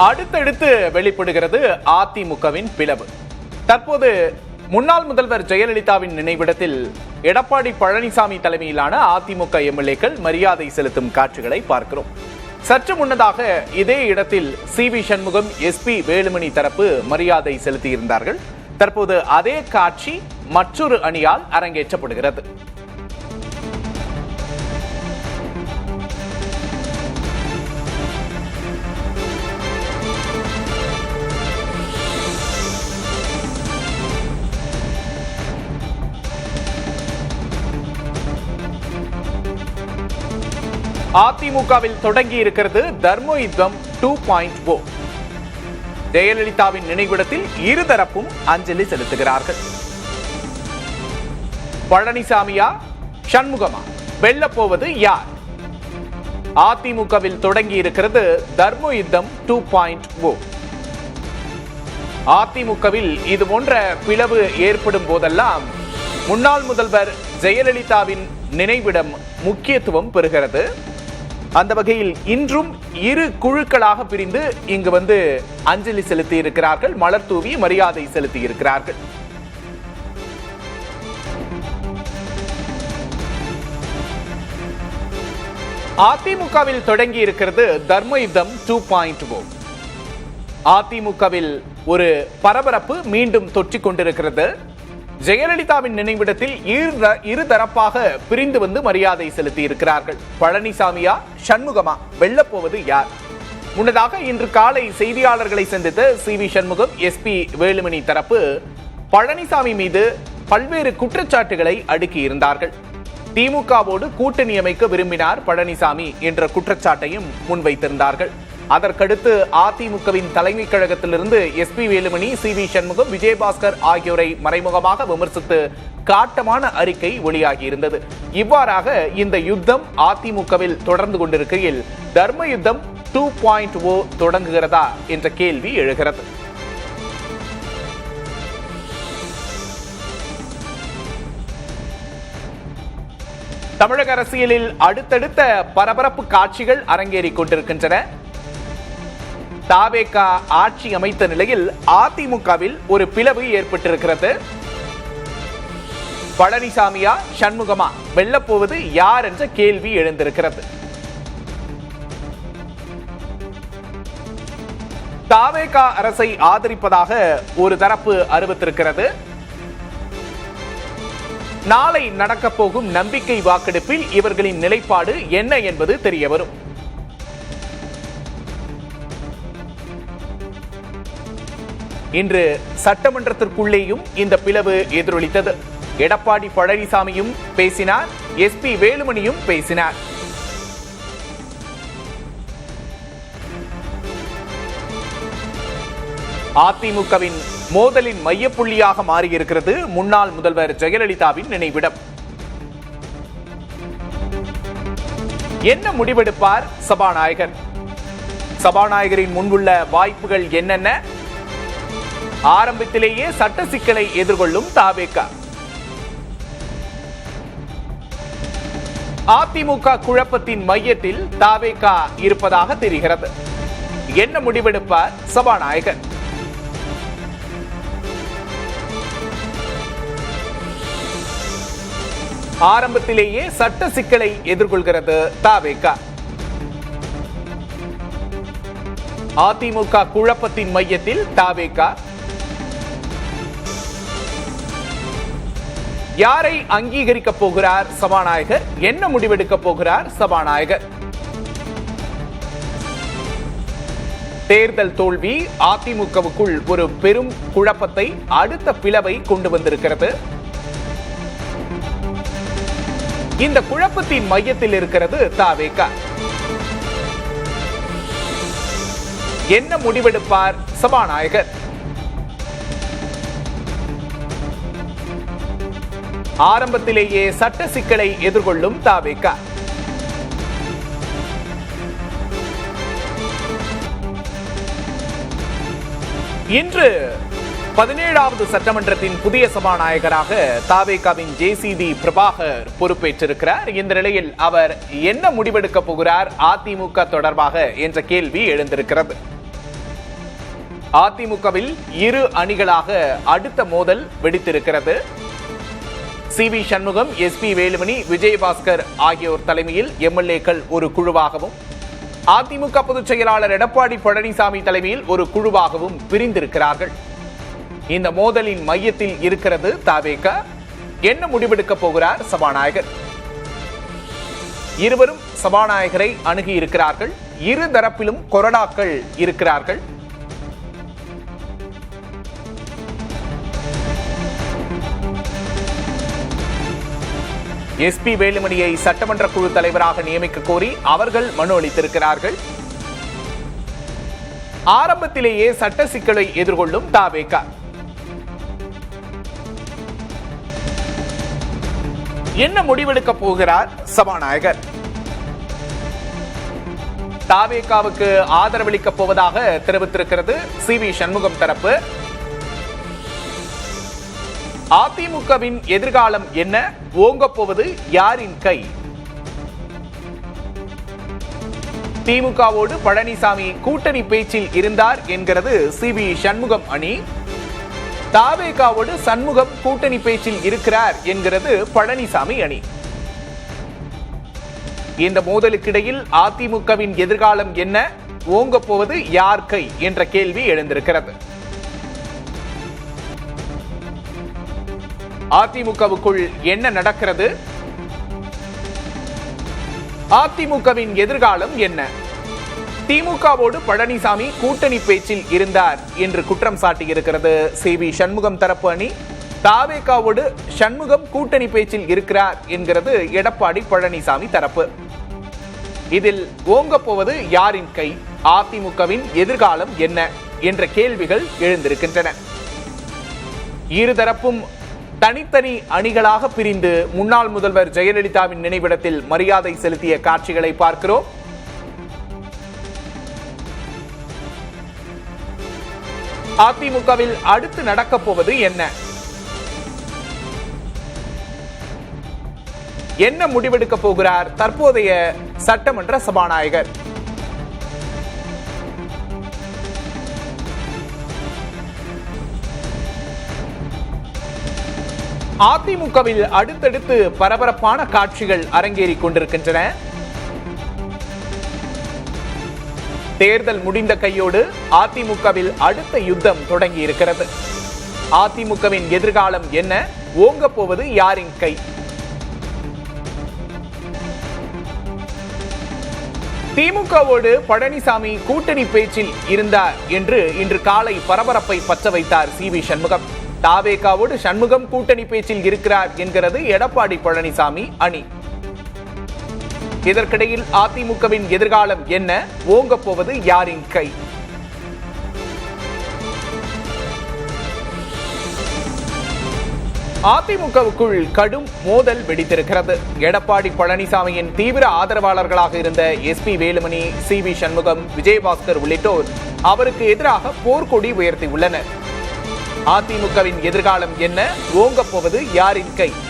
அடுத்தடுத்து வெளிப்படுகிறது அதிமுகவின் பிளவு. தற்போது முன்னாள் முதல்வர் ஜெயலலிதாவின் நினைவிடத்தில் எடப்பாடி பழனிசாமி தலைமையிலான அதிமுக எம்எல்ஏக்கள் மரியாதை செலுத்தும் காட்சிகளை பார்க்கிறோம். சற்று முன்னதாக இதே இடத்தில் சி.வி. சண்முகம், எஸ்.பி. வேலுமணி தரப்பு மரியாதை செலுத்தியிருந்தார்கள். தற்போது அதே காட்சி மற்றொரு அணியால் அரங்கேற்றப்படுகிறது. அதிமுகவில் தொடங்கி இருக்கிறது தர்ம யுத்தம் 2.0. ஜெயலலிதாவின் நினைவிடத்தில் இருதரப்பும் அஞ்சலி செலுத்துகிறார்கள். பழனிசாமியா, சண்முகமா, வெல்லப் போவது யார்? அதிமுகவில் தொடங்கி இருக்கிறது தர்ம யுத்தம் 2.0. அதிமுகவில் இது போன்ற பிளவு ஏற்படும் போதெல்லாம் முன்னாள் முதல்வர் ஜெயலலிதாவின் நினைவிடம் முக்கியத்துவம் பெறுகிறது. அந்த வகையில் இன்றும் இரு குழுக்களாக பிரிந்து இங்கு அஞ்சலி செலுத்தி இருக்கிறார்கள், மலர் தூவி மரியாதை செலுத்தி இருக்கிறார்கள். அதிமுகவில் தொடங்கி இருக்கிறது தர்ம யுத்தம் 2.0. அதிமுகவில் ஒரு பரபரப்பு மீண்டும் தொற்றிக் கொண்டிருக்கிறது. ஜெயலலிதாவின் நினைவிடத்தில் இருதரப்பாக பிரிந்து மரியாதை செலுத்தி இருக்கிறார்கள். பழனிசாமியா, சண்முகமா, வெல்லப் போவது யார்? முன்னதாக இன்று காலை செய்தியாளர்களை சந்தித்த சி.வி. சண்முகம், எஸ்.பி. வேலுமணி தரப்பு பழனிசாமி மீது பல்வேறு குற்றச்சாட்டுகளை அடுக்கி இருந்தார்கள். திமுகவோடு கூட்டணி அமைக்க விரும்பினார் பழனிசாமி என்ற குற்றச்சாட்டையும் முன்வைத்திருந்தார்கள். அதற்கடுத்து அதிமுகவின் தலைமை கழகத்திலிருந்து எஸ்.பி. வேலுமணி, சி.வி. சண்முகம், விஜயபாஸ்கர் ஆகியோரை மறைமுகமாக விமர்சித்து காட்டமான அறிக்கை வெளியாகி இருந்தது. இவ்வாறாக இந்த யுத்தம் அதிமுகவில் தொடர்ந்து கொண்டிருக்கையில் தர்ம யுத்தம் 2.0 தொடங்குகிறதா என்ற கேள்வி எழுகிறது. தமிழக அரசியலில் அடுத்தடுத்த பரபரப்பு காட்சிகள் அரங்கேறிக் கொண்டிருக்கின்றன. தவேக ஆட்சி அமைத்த நிலையில் அதிமுகவில் ஒரு பிளவு ஏற்பட்டிருக்கிறது. பழனிசாமியா, சண்முகமா, வெல்லப் போவது யார் என்ற கேள்வி எழுந்திருக்கிறது. தவேக அரசை ஆதரிப்பதாக ஒரு தரப்பு அறிவித்திருக்கிறது. நாளை நடக்கப் போகும் நம்பிக்கை வாக்கெடுப்பில் இவர்களின் நிலைப்பாடு என்ன என்பது தெரியவரும். இன்று சட்டமன்றத்திற்குள்ளேயும் இந்த பிளவு எதிரொலித்தது. எடப்பாடி பழனிசாமியும் பேசினார், எஸ்.பி. வேலுமணியும் பேசினார். அதிமுகவின் மோதலின் மையப்புள்ளியாக மாறியிருக்கிறது முன்னாள் முதல்வர் ஜெயலலிதாவின் நினைவிடம். என்ன முடிவெடுப்பார் சபாநாயகர்? சபாநாயகரின் முன்புள்ள வாய்ப்புகள் என்னென்ன? ஆரம்பத்திலேயே சட்ட சிக்கலை எதிர்கொள்ளும் தவேக. அதிமுக குழப்பத்தின் மையத்தில் தவேக இருப்பதாக தெரிகிறது. என்ன முடிவெடுப்பார் சபாநாயகர்? ஆரம்பத்திலேயே சட்ட சிக்கலை எதிர்கொள்கிறது தவேக. அதிமுக குழப்பத்தின் மையத்தில் தவேக. யாரை அங்கீகரிக்கப் போகிறார் சபாநாயகர்? என்ன முடிவெடுக்கப் போகிறார் சபாநாயகர்? தேர்தல் தோல்வி அதிமுகவுக்குள் ஒரு பெரும் குழப்பத்தை, அடுத்த பிளவை கொண்டு வந்திருக்கிறது. இந்த குழப்பத்தின் மையத்தில் இருக்கிறது தவேக. என்ன முடிவெடுப்பார் சபாநாயகர்? ஆரம்பத்திலேயே சட்ட சிக்கலை எதிர்கொள்ளும் தவேக. இன்று 17வது சட்டமன்றத்தின் புதிய சபாநாயகராக தவேகவின் ஜே.சி.டி. பிரபாகர் பொறுப்பேற்றிருக்கிறார். இந்த நிலையில் அவர் என்ன முடிவெடுக்க போகிறார் அதிமுக தொடர்பாக என்ற கேள்வி எழுந்திருக்கிறது. அதிமுகவில் இரு அணிகளாக அடுத்த மோதல் வெடித்திருக்கிறது. சி.வி. சண்முகம், எஸ்.பி. வேலுமணி, விஜயபாஸ்கர் ஆகியோர் தலைமையில் எம்எல்ஏக்கள் ஒரு குழுவாகவும், அதிமுக பொதுச் செயலாளர் எடப்பாடி பழனிசாமி தலைமையில் ஒரு குழுவாகவும் பிரிந்திருக்கிறார்கள். இந்த மோதலின் மையத்தில் இருக்கிறது தவேக. என்ன முடிவெடுக்க போகிறார் சபாநாயகர்? இருவரும் சபாநாயகரை அணுகி இருக்கிறார்கள். இரு தரப்பிலும் கொறடாக்கள் இருக்கிறார்கள். எஸ்.பி. வேலுமணியை சட்டமன்ற குழு தலைவராக நியமிக்க கோரி அவர்கள் மனு அளித்திருக்கிறார்கள். ஆரம்பத்திலேயே சட்ட சிக்கலை எதிர்கொள்ளும் தவேக. என்ன முடிவெடுக்க போகிறார் சபாநாயகர்? தவேகவுக்கு ஆதரவளிக்கப் போவதாக தெரிவித்திருக்கிறது சி.வி. சண்முகம் தரப்பு. அதிமுகவின் எதிர்காலம் என்ன? ஓங்கப் போவது யாரின் கை? திமுகவோடு பழனிசாமி கூட்டணி பேச்சில் இருந்தார் என்கிறது சி.வி. சண்முகம் அணி. தவேகவோடு சண்முகம் கூட்டணி பேச்சில் இருக்கிறார் என்கிறது பழனிசாமி அணி. இந்த மோதலுக்கிடையில் அதிமுகவின் எதிர்காலம் என்ன? ஓங்கப் போவது யார் கை என்ற கேள்வி எழுந்திருக்கிறது. அதிமுகவுக்குள் என்ன நடக்கிறது? அதிமுகவின் எதிர்காலம் என்ன? திமுகவோடு பழனிசாமி கூட்டணி பேச்சில் இருந்தார் என்று குற்றம் சாட்டியிருக்கிறது சி.வி. சண்முகம் தரப்பு அணி. தவேகவோடு சண்முகம் கூட்டணி பேச்சில் இருக்கிறார் என்கிறது எடப்பாடி பழனிசாமி தரப்பு. இதில் ஓங்கப் போவது யாரின் கை? அதிமுகவின் எதிர்காலம் என்ன என்ற கேள்விகள் எழுந்திருக்கின்றன. இருதரப்பும் தனித்தனி அணிகளாக பிரிந்து முன்னாள் முதல்வர் ஜெயலலிதாவின் நினைவிடத்தில் மரியாதை செலுத்திய காட்சிகளை பார்க்கிறோம். அதிமுகவில் அடுத்து நடக்கப் போவது என்ன? என்ன முடிவெடுக்க போகிறார் தற்போதைய சட்டமன்ற சபாநாயகர்? அதிமுகவில் அடுத்தடுத்து பரபரப்பான காட்சிகள் அரங்கேறிக் கொண்டிருக்கின்றன. தேர்தல் முடிந்த கையோடு அதிமுகவில் அடுத்த யுத்தம் தொடங்கி இருக்கிறது. அதிமுகவின் எதிர்காலம் என்ன? ஓங்கப் போவது யாரின் கை? திமுகவோடு பழனிசாமி கூட்டணி பேச்சில் இருந்தார் என்று இன்று காலை பரபரப்பை பற்ற வைத்தார் சி.வி. சண்முகம். தவேகவோடு சண்முகம் கூட்டணி பேச்சில் இருக்கிறார் என்கிறது எடப்பாடி பழனிசாமி அணி. இதற்கிடையில் அதிமுகவின் எதிர்காலம் என்ன? ஓங்கப் போவது யாரின் கை? அதிமுகவுக்குள் கடும் மோதல் வெடித்திருக்கிறது. எடப்பாடி பழனிசாமியின் தீவிர ஆதரவாளர்களாக இருந்த எஸ்.பி. வேலுமணி, சி.வி. சண்முகம், விஜயபாஸ்கர் உள்ளிட்டோர் அவருக்கு எதிராக போர்க்கொடி உயர்த்தியுள்ளனர். அதிமுகவின் எதிர்காலம் என்ன? ஓங்கப் போவது யாரின் கை?